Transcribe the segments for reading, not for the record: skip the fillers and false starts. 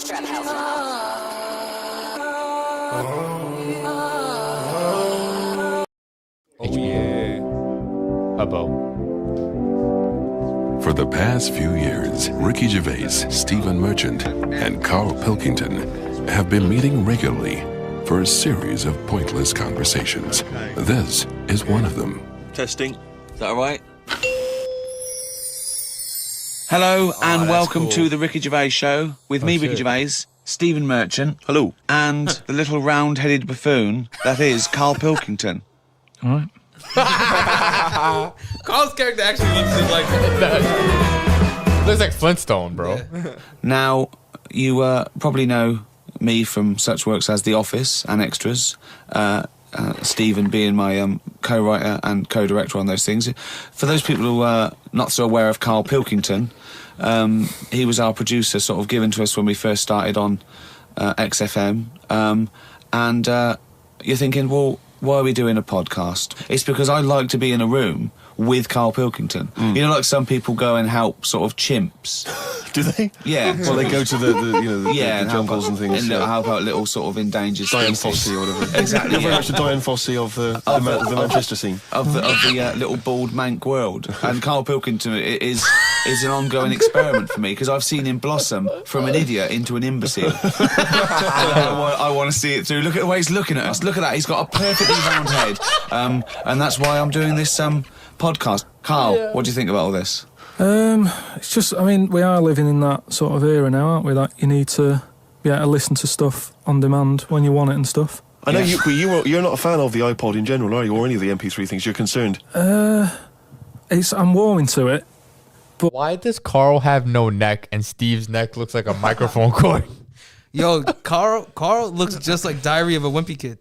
Oh yeah. Hubbo. For the past few years, Ricky Gervais, Stephen Merchant, and Carl Pilkington have been meeting regularly for a series of pointless conversations. This is one of them. Testing. Is that all right? Hello and welcome to the Ricky Gervais Show with me, Ricky Gervais, Stephen Merchant. Hello. And the little round-headed buffoon that is Carl Pilkington. All right. Carl's character actually looks just like looks like Flintstone, bro. Yeah. Now, you probably know me from such works as The Office and Extras. Stephen being my co-writer and co-director on those things. For those people who are not so aware of Carl Pilkington, he was our producer, sort of given to us when we first started on XFM. And you're thinking, well, why are we doing a podcast? It's because I like to be in a room with Carl Pilkington. You know, like some people go and help sort of chimps. Do they? Yeah. Well, they go to the jungles and things. And help out little sort of endangered Diane species. Fossey or whatever. Exactly. You're very much the Diane Fossey of the Manchester scene. Of the little bald mank world. And Carl Pilkington is an ongoing experiment for me, because I've seen him blossom from an idiot into an imbecile. I want to see it through. Look at the way he's looking at us. Look at that. He's got a perfectly round head. And that's why I'm doing this podcast. Carl, what do you think about all this? It's just, I mean, we are living in that sort of era now, aren't we? That you need to be able to listen to stuff on demand when you want it and stuff. I know you're not a fan of the iPod in general, are you? Or any of the MP3 things? You're concerned? I'm warming to it. But why does Carl have no neck and Steve's neck looks like a microphone cord? Yo, Carl looks just like Diary of a Wimpy Kid.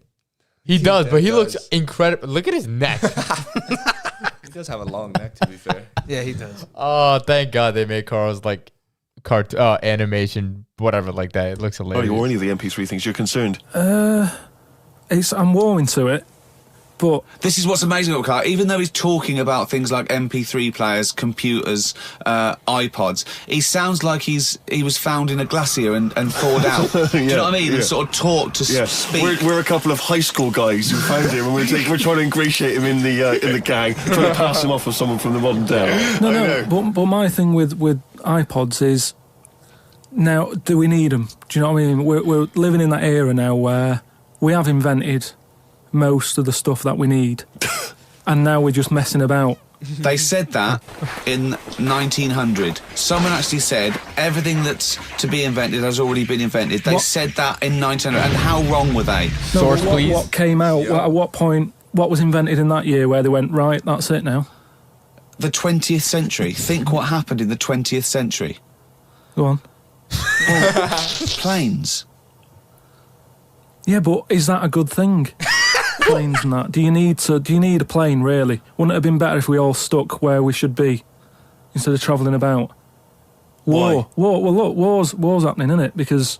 He does, but he looks incredible. Look at his neck. He does have a long neck, to be fair. Yeah, he does. Oh, thank God they made Carl's like animation, whatever, like that. It looks hilarious. Or any of the MP3 things? You're concerned? I'm warming to it. But this is what's amazing about Carl. Even though he's talking about things like MP3 players, computers, iPods, he sounds like he was found in a glacier and thawed out. Do you know what I mean? And sort of taught to speak. We're a couple of high school guys who found him, and we're trying to ingratiate him in the gang, trying to pass him off as someone from the modern day. No. But my thing with iPods is, now, do we need them? Do you know what I mean? We're living in that era now where we have invented most of the stuff that we need, and now we're just messing about. They said that in 1900. Someone actually said everything that's to be invented has already been invented. They said that in 1900, and how wrong were they? Source, please. What came out? At what point? What was invented in that year where they went, right, that's it now? The 20th century. Think what happened in the 20th century. Go on. Well, planes. Yeah, but is that a good thing? Planes and that. Do you need a plane, really? Wouldn't it have been better if we all stuck where we should be instead of travelling about? War. Well, look, war's happening, isn't it? Because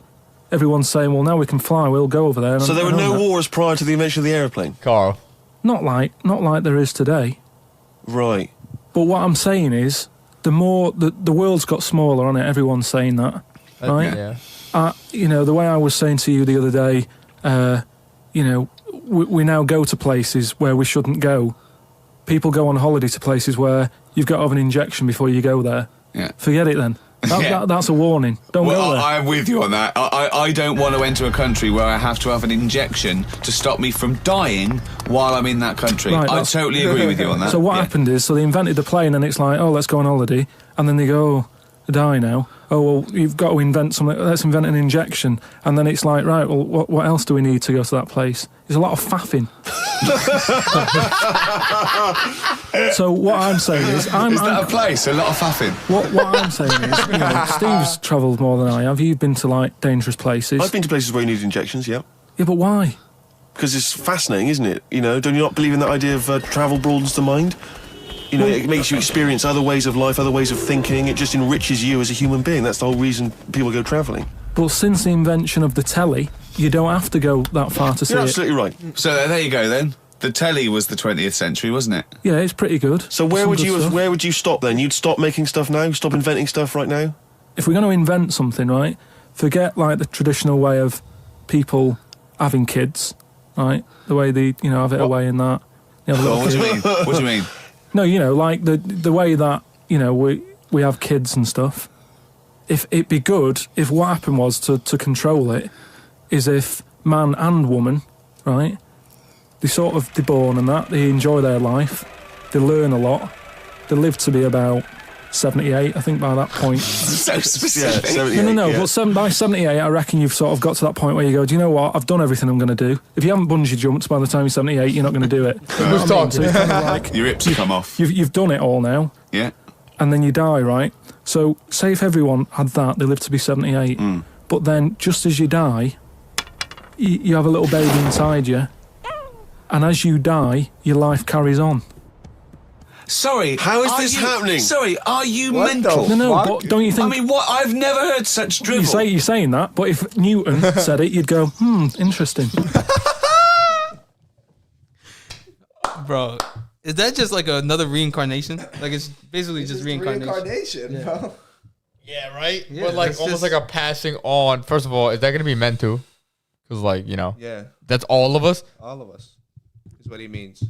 everyone's saying, well, now we can fly, we'll go over there. So there were no wars prior to the invention of the aeroplane? Carl. Not like there is today. Right. But what I'm saying is, the world's got smaller, hasn't it? Everyone's saying that, right? Yeah. The way I was saying to you the other day, we now go to places where we shouldn't go. People go on holiday to places where you've got to have an injection before you go there. Yeah. Forget it then. That's a warning. Don't go there. I'm with you on that. I don't want to enter a country where I have to have an injection to stop me from dying while I'm in that country. Right, I totally agree with you on that. So what happened is, they invented the plane, and it's like, oh, let's go on holiday. And then they go, oh, die now. Oh, well, you've got to invent something. Let's invent an injection. And then it's like, right, well, what else do we need to go to that place? There's a lot of faffing. So what I'm saying is... Is that a place? A lot of faffing? What I'm saying is, Steve's travelled more than I have. You've been to, like, dangerous places. I've been to places where you need injections, yeah. Yeah, but why? Because it's fascinating, isn't it? Don't you not believe in that idea of travel broadens the mind? It makes you experience other ways of life, other ways of thinking. It just enriches you as a human being. That's the whole reason people go travelling. But since the invention of the telly, you don't have to go that far to see it. You're absolutely right. So there you go, then. The telly was the 20th century, wasn't it? Yeah, it's pretty good. So where would you stop then? You'd stop making stuff now? Stop inventing stuff right now? If we're going to invent something, right, forget like the traditional way of people having kids, right? The way they, have it away in that. You have a little What do you kid. mean? What do you mean? No, like the way that, we have kids and stuff. If it'd be good if what happened was to control it is if man and woman, right, they're born and that, they enjoy their life, they learn a lot, they live to be about 78, I think, by that point. So specific. Yeah, 78, No, yeah. but by 78, I reckon you've sort of got to that point where you go, do you know what, I've done everything I'm going to do. If you haven't bungee jumped by the time you're 78, you're not going to do it. You know what I mean? So it's kind of like, Your hips come off. you've done it all now, Yeah. and then you die, right? So say if everyone had that, they live to be 78, but then just as you die, you have a little baby inside you, and as you die, your life carries on. Sorry. How is are this you- happening? Sorry, are you What the mental? No, Fuck. but don't you think... I mean, what? I've never heard such drivel. you're saying that, but if Newton said it, you'd go, interesting. Bro, is that just like another reincarnation? Like it's basically just reincarnation. bro. Yeah, right? Yeah, but like that's almost just- like a passing on. First of all, is that going to be men too? Because like, Yeah, that's all of us. all of us. Is what he means.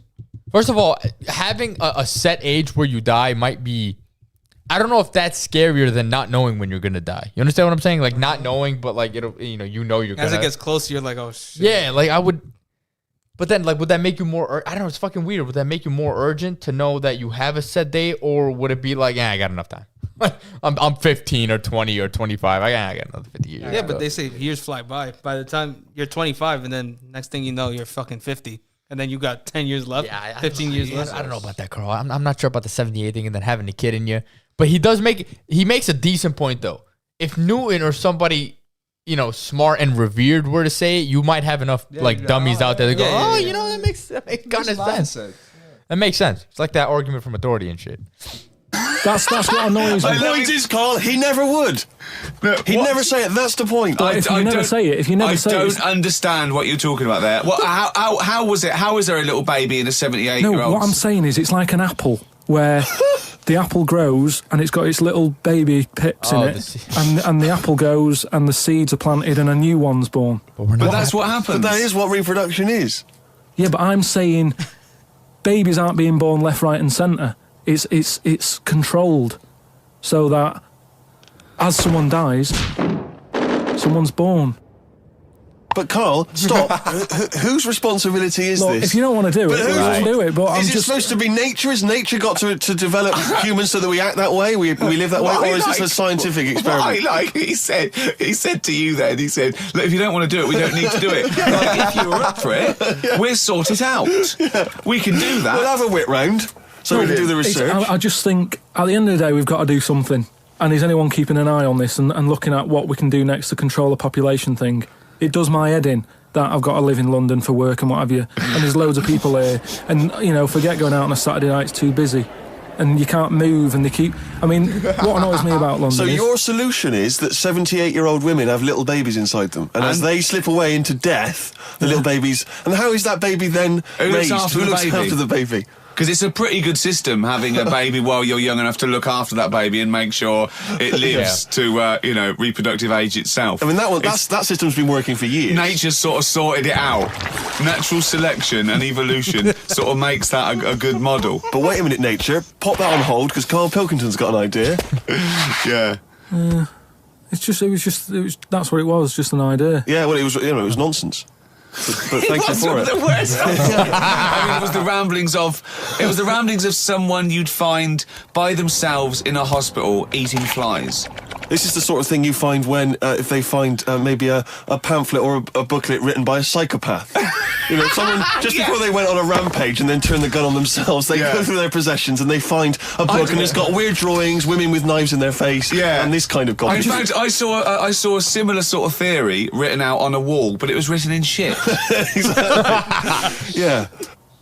First of all, having a set age where you die might be, I don't know if that's scarier than not knowing when you're going to die. You understand what I'm saying? Like not knowing, but like, you're going As to. it gets closer, you're like, oh shit. Yeah, like I would. But then, like, would that make you more? I don't know. It's fucking weird. Would that make you more urgent to know that you have a set date, or would it be like, I got enough time? I'm 15 or 20 or 25. I got another 50 years. Yeah, but they say years fly by. By the time you're 25, and then next thing you know, you're fucking 50, and then you got 10 years left, Yeah, 15 years left. I don't know about that, Carl. I'm not sure about the 78 thing and then having a kid in you. But he makes a decent point though. If Newton or somebody, smart and revered were to say it, you might have enough dummies out there that go, that makes kind of sense. That makes sense. It's like that argument from Authority and shit. That's what annoys The me. point is, Carl, he never would. He'd never say it. That's the point. If you never say it, I it's- don't understand what you're talking about there. What? How was it? How is there a little baby in a 78-year-old? No, what I'm saying is it's like an apple where the apple grows and it's got its little baby pips in Oh, it, and the apple goes and the seeds are planted and a new one's born. But that's what happens. But that is what reproduction is. Yeah, but I'm saying babies aren't being born left, right, and centre. It's controlled so that as someone dies, someone's born. But Carl, stop. Whose responsibility is Look, this? if you don't want to do it, don't do it. But I'm Is it just supposed to be nature? Has nature got to develop humans so that we act that way? We live that way? Or is this a scientific experiment? He said to you then, he said, look, if you don't want to do it, we don't need to do it. Like, if you're up for it, we'll sort it out. We can do that. We'll have a whip round so we can do the research. I just think at the end of the day, we've got to do something. And is anyone keeping an eye on this and looking at what we can do next to control the population thing? It does my head in that I've got to live in London for work and what have you. And there's loads of people here. And, forget going out on a Saturday night, it's too busy. And you can't move and they keep... I mean, what annoys me about London So is... your solution is that 78-year-old women have little babies inside them, and as they slip away into death, the little babies... And how is that baby then Who looks raised? after Who the looks baby? after the baby? Because it's a pretty good system having a baby while you're young enough to look after that baby and make sure it lives to reproductive age itself. I mean, that system's been working for years. Nature's sort of sorted it out. Natural selection and evolution sort of makes that a good model. But wait a minute, nature. Pop that on hold, because Carl Pilkington's got an idea. Yeah. That's what it was, just an idea. Yeah, well, it was nonsense. But thank you for it. The worst. I mean, it was the ramblings of someone you'd find by themselves in a hospital eating flies. This is the sort of thing you find when, if they find maybe a pamphlet or a booklet written by a psychopath. Someone, just before they went on a rampage and then turned the gun on themselves, they go through their possessions and they find a book and it's got weird drawings, women with knives in their face, and this kind of In garbage. fact, I saw a similar sort of theory written out on a wall, but it was written in shit. Yeah.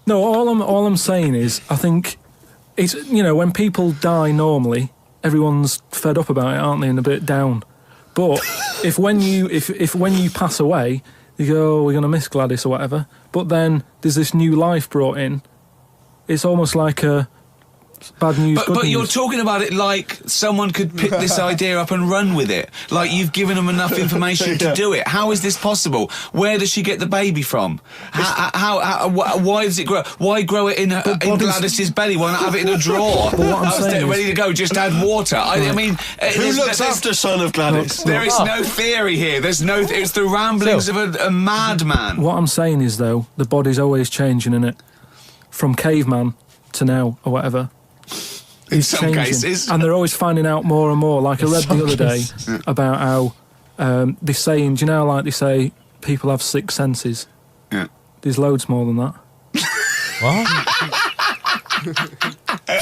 No, all I'm saying is, I think it's, when people die normally, everyone's fed up about it, aren't they, and a bit down. But if when you pass away, you go, oh, we're going to miss Gladys or whatever, but then there's this new life brought in, it's almost like a bad news, good But news. you're talking about it like someone could pick this idea up and run with it. Like you've given them enough information to do it. How is this possible? Where does she get the baby from? Why does it grow? Why grow it in Gladys's belly? Why not have it in a drawer? But what I'm saying ready to go, just add water. I mean... Who looks after son of Gladys? There is no theory here. There's no... It's the ramblings of a madman. What I'm saying is, though, the body's always changing, innit? From caveman to now, or whatever. In some cases. And they're always finding out more and more. Like I read the other day about how they're saying, do you know, like they say, people have 6 senses. Yeah. There's loads more than that. What?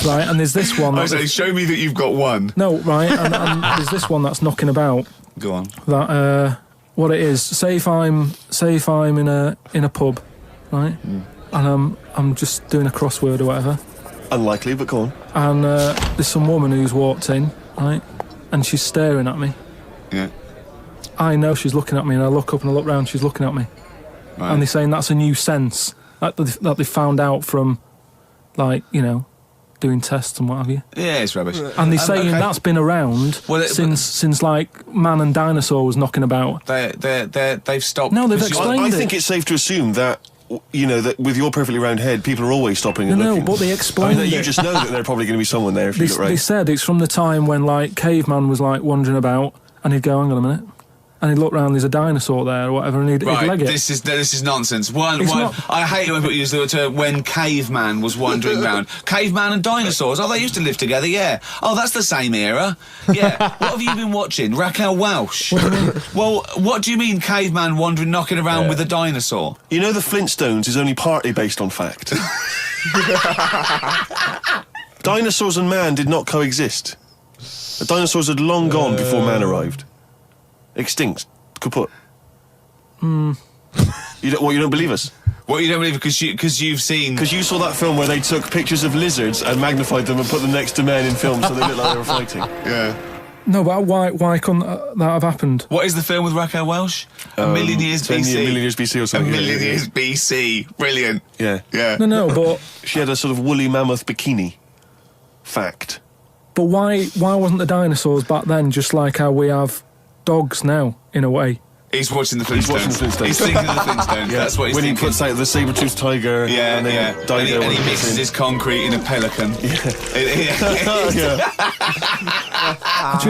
Right, and there's this one. I say, show me that you've got one. No, right, and there's this one that's knocking about. Go on. That what it is. Say if I'm in a pub, right, and I'm just doing a crossword or whatever. Unlikely, but go on. And there's some woman who's walked in, right, and she's staring at me. Yeah. I know she's looking at me, and I look up and I look round, she's looking at me. Right. And they're saying that's a new sense that they found out from, like, you know, doing tests and what have you. Yeah, it's rubbish. And they're saying okay. that's been around since like man and dinosaur was knocking about. They've stopped. No, they've explained I think it's safe to assume that, you know, that with your perfectly round head, people are always stopping and No, looking. but they explained You it. just know that there's probably going to be someone there if you look They right. said it's from the time when, like, caveman was, like, wandering about, and he'd go, hang on a minute, and he'd look round, there's a dinosaur there or whatever, and he'd leg it. This is nonsense. One, Not- I hate it when people use the term when caveman was wandering round. Caveman and dinosaurs. Oh, they used to live together. Yeah. Oh, that's the same era. Yeah. What have you been watching? Raquel Welch. Well, what do you mean caveman wandering, knocking around with a dinosaur? You know, the Flintstones is only partly based on fact. Dinosaurs and man did not coexist. The dinosaurs had long gone before man arrived. Extinct. Kaput. You don't believe us? What, you don't believe because you've seen... Because you saw that film where they took pictures of lizards and magnified them and put them next to men in films so they looked like they were fighting. Yeah. No, but why couldn't that have happened? What is the film with Raquel Welch? A Million Years 10 BC. A million years BC or something. A Million Years BC. Brilliant. Yeah. Yeah. No, but She had a sort of woolly mammoth bikini. Fact. but why wasn't the dinosaurs back then just like how we have dogs now, in a way? He's watching the Flintstones. He's watching the Flintstones. He's thinking of the Flintstones. That's what he's when thinking. he puts out the saber-toothed tiger and then Dido and he mixes his concrete in a pelican.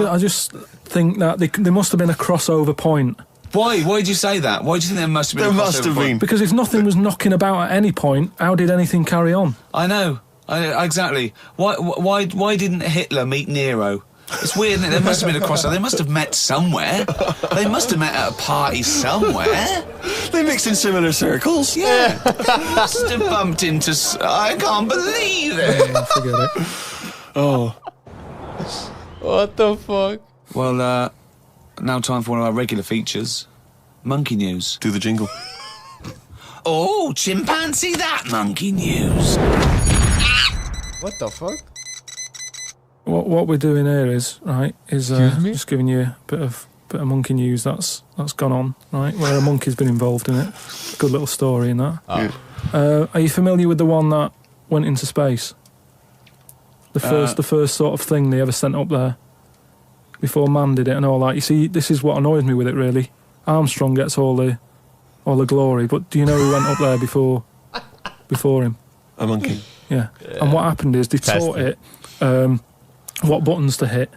I just think that there must have been a crossover point. Why? Why did you say that? Why do you think there must have been There a crossover must have point? been. Because if nothing was knocking about at any point, how did anything carry on? I know. Exactly. Why didn't Hitler meet Nero? It's weird, isn't it? There must have been a crossover. They must have met somewhere. They must have met at a party somewhere. They mixed in similar circles. Yeah. They must have bumped into... I can't believe it. Forget it. Oh. What the fuck? Well, now time for one of our regular features. Monkey News. Do the jingle. Oh, chimpanzee that monkey news. What the fuck? What we're doing here is Excuse me? just giving you a bit of monkey news that's gone on, right? Where a monkey's been involved in it. Good little story in that. Are you familiar with the one that went into space? The first sort of thing they ever sent up there before man did it and all that. You see, this is what annoys me with it really. Armstrong gets all the glory, but do you know who went up there before him? A monkey. Yeah. And what happened is they taught it what buttons to hit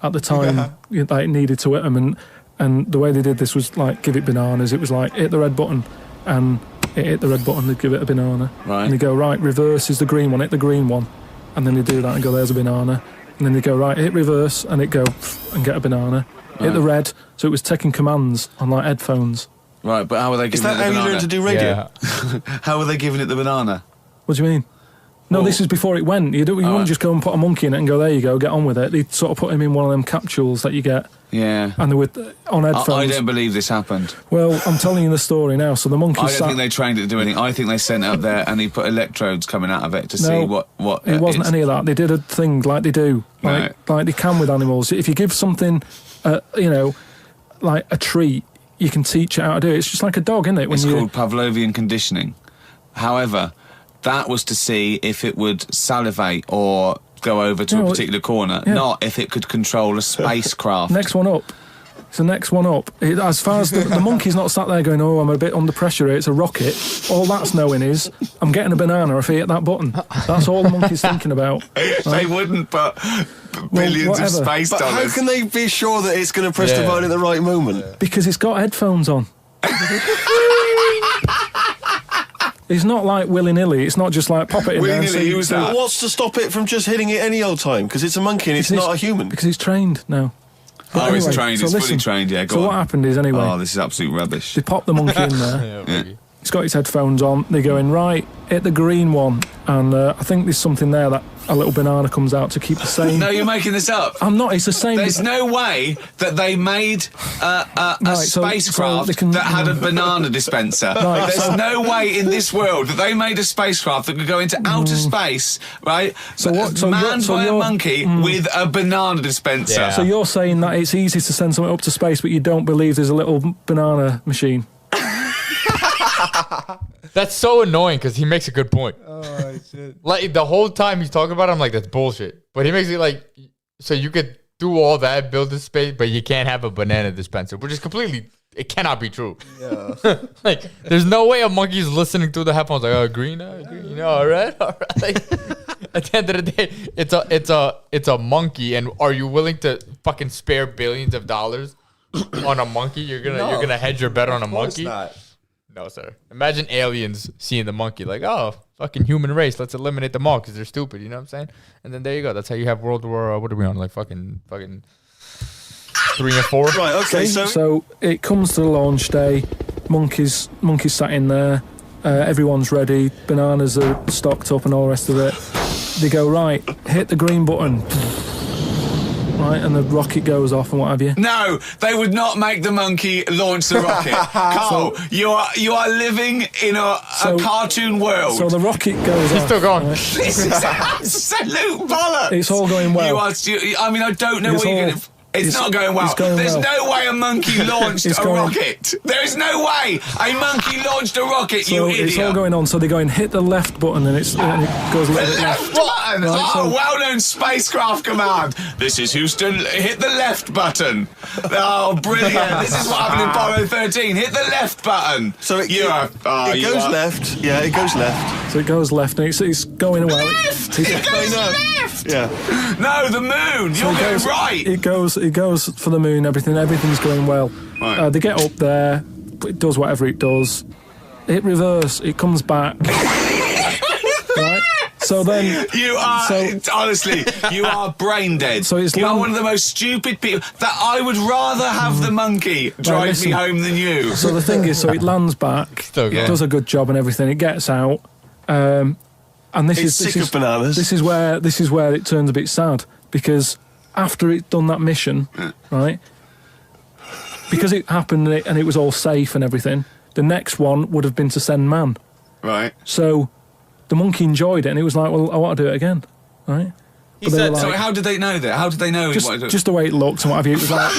at the time it needed to hit them, and the way they did this was like give it bananas. It was like hit the red button, and it hit the red button, they'd give it a banana. Right. And they go, right, reverse is the green one, hit the green one, and then they do that and go, there's a banana. And then they go, right, hit reverse, and it go and get a banana. Hit the red, so it was taking commands on like headphones. Right, but how are they Is giving it that the how banana? you learn to do radio? Yeah. How are they giving it the banana? What do you mean? No, Well- this is before it went. You wouldn't just go and put a monkey in it and go, there you go, get on with it. They'd sort of put him in one of them capsules that you get, Yeah. and they were on headphones. I don't believe this happened. Well, I'm telling you the story now. So the monkey I don't sat... think they trained it to do anything. I think they sent it up there and he put electrodes coming out of it to see what It wasn't any of that. They did a thing like they do, Right. like they can with animals. If you give something, like a treat, you can teach it how to do it. It's just like a dog, isn't it? It's called Pavlovian conditioning. However, that was to see if it would salivate or go over to a particular corner, not if it could control a spacecraft. Next one up. It's the next one up. As far as the monkey's not sat there going, oh, I'm a bit under pressure here, it's a rocket. All that's knowing is, I'm getting a banana if I hit that button. That's all the monkey's thinking about. Right? They wouldn't put billions of space dollars. How can they be sure that it's going to press the button at the right moment? Yeah. Because it's got headphones on. It's not like willy-nilly. It's not just like pop it in there. Who's that? What's to stop it from just hitting it any old time? Because it's a monkey and it's not a human. Because he's trained now. But anyway, it's trained. It's fully trained. Yeah. What happened is anyway. Oh, this is absolute rubbish. They pop the monkey in there. He's got his headphones on. They're going right. Hit the green one, and I think there's something there that a little banana comes out to keep the same. No, you're making this up. I'm not. It's the same. There's no way that they made a spacecraft that had a banana dispenser. There's no way in this world that they made a spacecraft that could go into outer space, right? Manned by a monkey with a banana dispenser. Yeah. So you're saying that it's easy to send something up to space, but you don't believe there's a little banana machine? That's so annoying because he makes a good point. Oh, shit. Like the whole time he's talking about it, I'm like, that's bullshit. But he makes it like, so you could do all that, build this space, but you can't have a banana dispenser, which is completely, it cannot be true. Yeah. Like, there's no way a monkey's listening through the headphones like, oh, green, you know, all right. Like, at the end of the day, it's a monkey, and are you willing to fucking spare billions of dollars on a monkey? You're gonna hedge your bet on a monkey? Not. No, sir. Imagine aliens seeing the monkey like, oh, fucking human race. Let's eliminate them all because they're stupid. You know what I'm saying? And then there you go. That's how you have World War, what are we on? Like fucking 3 and 4? Right, okay. So it comes to the launch day. Monkeys sat in there. Everyone's ready. Bananas are stocked up and all the rest of it. They go, right, hit the green button. Right, and the rocket goes off and what have you. No, they would not make the monkey launch the rocket. Carl, you are living in a cartoon world. So the rocket goes off. He's still going. Right? This is absolute bollocks. It's all going well. I don't know what you're going to... It's not going well. There's no way a monkey launched a rocket. There is no way a monkey launched a rocket, you idiot. It's all going on. So they're going, hit the left button, and it goes a little bit left. Button. Right, well-known spacecraft command. This is Houston. Hit the left button. Oh, brilliant. This is what happened in Apollo 13. Hit the left button. So it goes left. Yeah, it goes left. So it goes left, and it's going well. Left! It goes left! Yeah. No, the moon. You're going right. It goes for the moon. Everything's going well. Right. They get up there. It does whatever it does. It reverse. It comes back. Right. So then honestly, you are brain dead. So you are one of the most stupid people. That I would rather have the monkey drive me home than you. So the thing is, so it lands back. It does a good job and everything. It gets out. And It's sick of bananas. This is where it turns a bit sad, because after it done that mission, right? Because it happened and it was all safe and everything, the next one would have been to send man. Right. So the monkey enjoyed it and it was like, well, I want to do it again, right? So how did they know that? How did they know? Just the way it looked and what have you. It was like...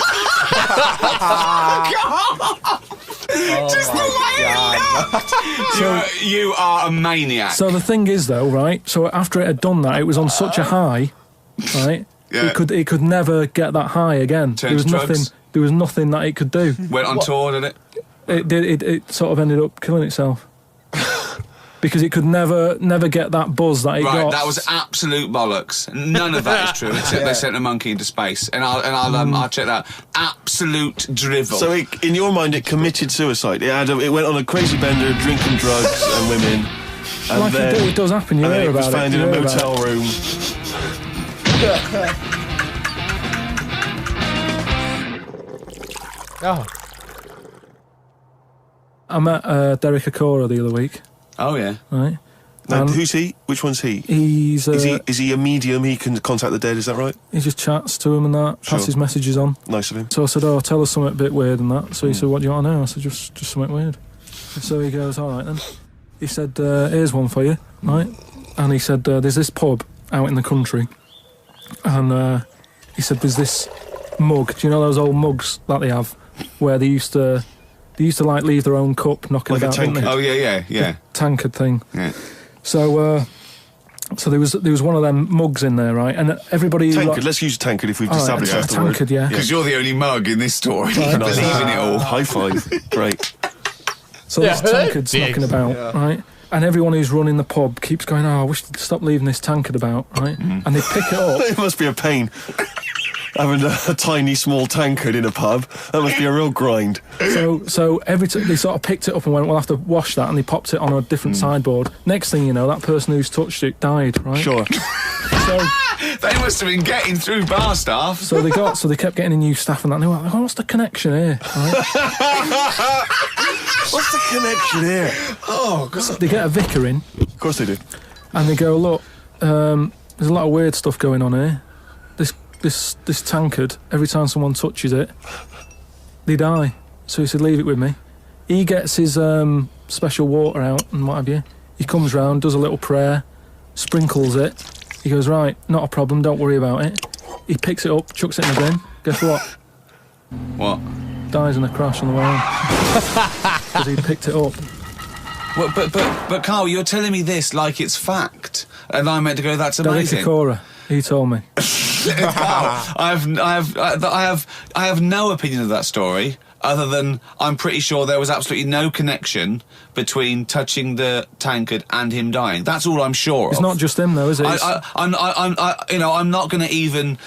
Just the way it looked! You are a maniac. So the thing is, though, right? So after it had done that, it was on such a high, right? Yeah. It could never get that high again. There was nothing that it could do. Went on tour, did it? It sort of ended up killing itself. Because it could never get that buzz that it got. Right, that was absolute bollocks. None of that is true. Except they sent a monkey into space, and I'll check that. Absolute drivel. So in your mind, it committed suicide. It went on a crazy bender, drinking drugs and women. And like it does happen. You hear about it. It was found in a motel room. Oh. I met Derek Akora the other week. Oh yeah. Right. Now, who's he? Which one's he? He's is he a medium? He can contact the dead. Is that right? He just chats to him and that. Passes messages on. Nice of him. So I said, "Oh, tell us something a bit weird and that." So he said, "What do you want to know?" I said, "Just something weird." So he goes, "All right then." He said, "Here's one for you, right?" And he said, "There's this pub out in the country, and he said there's this mug. Do you know those old mugs that they have, where they used to like leave their own cup knocking like about, a tankard. Oh yeah. The tankard thing. Yeah. So there was one of them mugs in there, right? And everybody... Tankard, let's use a tankard if we've All right, established that's the word. tankard, yeah. Because you're the only mug in this story. You believe in it all. High five. Great. So there's tankards knocking about, right? And everyone who's running the pub keeps going, I wish they'd stop leaving this tankard about, right? And they pick it up. It must be a pain. Having a tiny, small tankard in a pub, that must be a real grind. So every they sort of picked it up and went, we'll have to wash that, and they popped it on a different sideboard. Next thing you know, that person who's touched it died, right? Sure. So They must have been getting through bar staff. they kept getting a new staff and that. And they were like, what's the connection here? Right? What's the connection here? Oh, God. So they get a vicar in, Of course they do. and they go, look, there's a lot of weird stuff going on here. This tankard, every time someone touches it, they die. So he said, leave it with me. He gets his special water out and what have you. He comes round, does a little prayer, sprinkles it. He goes, right, not a problem, don't worry about it. He picks it up, chucks it in the bin. Guess what? What? Dies in a crash on the way home. Because he picked it up. Well, but Carl, you're telling me this like it's fact, and I'm meant to go, that's amazing. Cora, he told me. Carl, I have no opinion of that story, other than I'm pretty sure there was absolutely no connection between touching the tankard and him dying. That's all I'm sure of. It's not just him, though, is it? I'm not going to even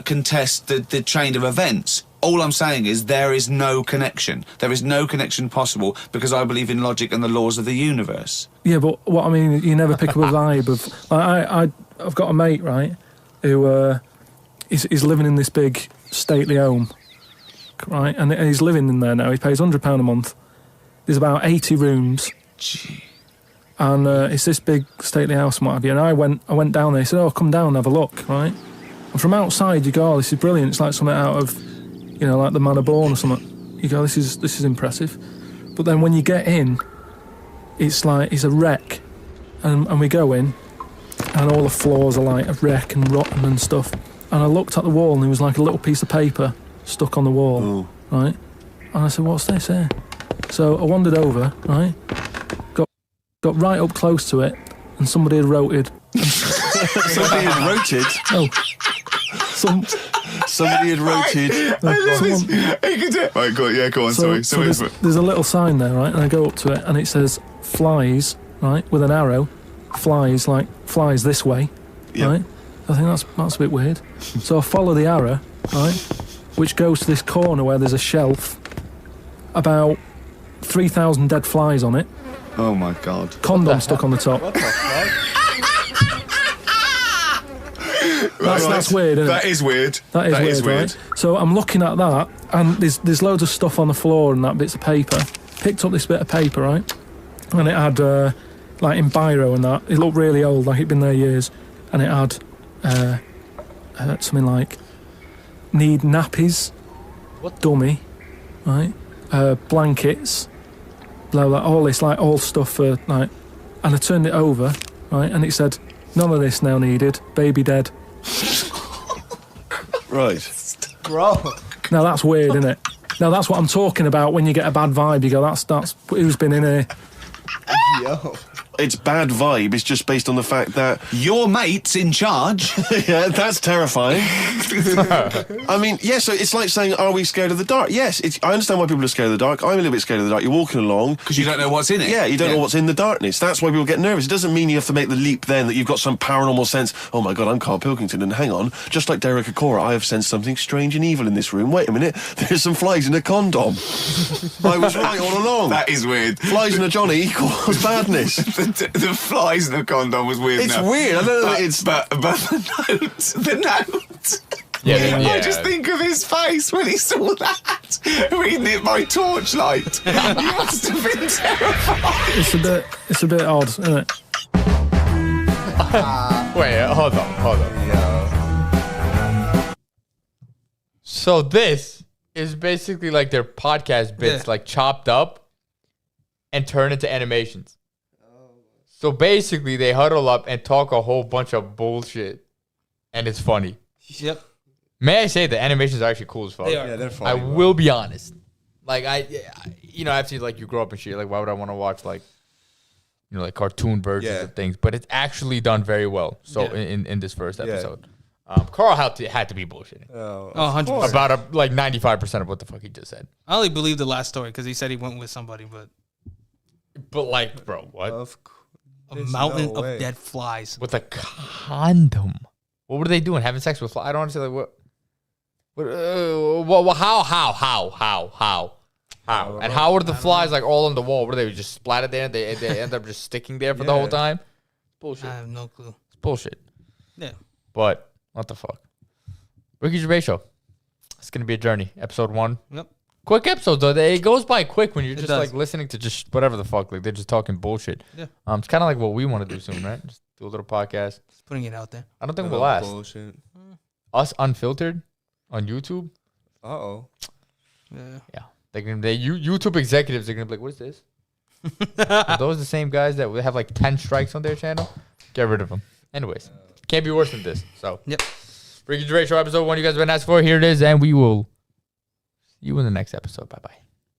contest the chain of events. All I'm saying is there is no connection. There is no connection possible because I believe in logic and the laws of the universe. Yeah, but what I mean, you never pick up a vibe of... I've got a mate, right, who is living in this big stately home, right, and he's living in there now. He pays £100 a month. There's about 80 rooms. Gee. And it's this big stately house and what have you. And I went down there. He said, oh, come down and have a look, right? And from outside you go, oh, this is brilliant. It's like something out of, like The Man of Born or something. You go, this is impressive. But then when you get in, it's like, it's a wreck. And we go in, and all the floors are like a wreck and rotten and stuff. And I looked at the wall, and there was like a little piece of paper stuck on the wall, right? And I said, what's this here? So I wandered over, right? Got right up close to it, and somebody had roted. Somebody had roted? Oh. Somebody had roted. Right, go on, sorry. So there's a little sign there, right? And I go up to it, and it says, flies, right? With an arrow. Flies, like, flies this way, right? I think that's a bit weird. So I follow the arrow, right? Which goes to this corner where there's a shelf, about 3,000 dead flies on it. Oh my God. Condom stuck on the top. What the fuck? That's weird, isn't it? That is weird. That is weird, right? So I'm looking at that, and there's loads of stuff on the floor and that, bits of paper. Picked up this bit of paper, right? And it had, like in biro and that, it looked really old, like it'd been there years. And it had something like, need nappies, dummy, right? Blankets, blah, blah, all this, like, all stuff for, like... And I turned it over, right, and it said, none of this now needed, baby dead. Right. Bro. Now that's weird, isn't it? Now that's what I'm talking about when you get a bad vibe. You go, that's who's been in here. Yo. It's bad vibe. It's just based on the fact that Your mate's in charge. yeah, that's terrifying. I mean, yeah, so it's like saying, are we scared of the dark? Yes, I understand why people are scared of the dark. I'm a little bit scared of the dark. You're walking along. Because you don't know what's in it. Yeah, you don't know what's in the darkness. That's why people get nervous. It doesn't mean you have to make the leap then that you've got some paranormal sense. Oh my God, I'm Carl Pilkington, and hang on, just like Derek Acora, I have sensed something strange and evil in this room. Wait a minute, there's some flies in a condom. I was right all along. That is weird. Flies in a Johnny equals badness. The flies in the condom was weird. It's weird. I don't know. But the note. Yeah. I just think of his face when he saw that, reading it by torchlight. He must have been terrified. It's a bit odd, isn't it? Wait, hold on. Yo. So this is basically like their podcast bits, like chopped up and turned into animations. So basically, they huddle up and talk a whole bunch of bullshit, and it's funny. Yep. May I say the animations are actually cool as fuck? They are. Yeah, they're I funny. will be honest. Like I've seen like you grow up and shit. Like why would I want to watch like like cartoon versions Yeah. of things, but it's actually done very well. So Yeah. in this first episode, Carl had to be bullshitting Oh, 100%. about like 95% of what the fuck he just said. I only believe the last story because he said he went with somebody, but Like, bro, what a mountain of dead flies. with a condom? What were they doing? Having sex with flies? I don't understand. Like, what? How? And how were the flies like all on the wall? Were they just splattered there? And they end up just sticking there for the whole time? Bullshit. I have no clue. It's bullshit. Yeah. But what the fuck? Ricky Gervais Show. It's gonna be a journey. Episode 1. Yep. Quick episode though. It goes by quick when you're just does. like listening to just whatever the fuck. Like they're just talking bullshit. Yeah. It's kind of like what we want to do soon, right? Just do a little podcast. Just putting it out there. I don't think we'll last. Bullshit. Us unfiltered on YouTube. Uh-oh. Yeah. Yeah. YouTube executives are gonna be like, what is this? Are those the same guys that have like 10 strikes on their channel? Get rid of them. Anyways, can't be worse than this. So, Yep. Ricky Gervais Show episode 1 you guys have been asked for. Here it is, and we will see you in the next episode. Bye bye.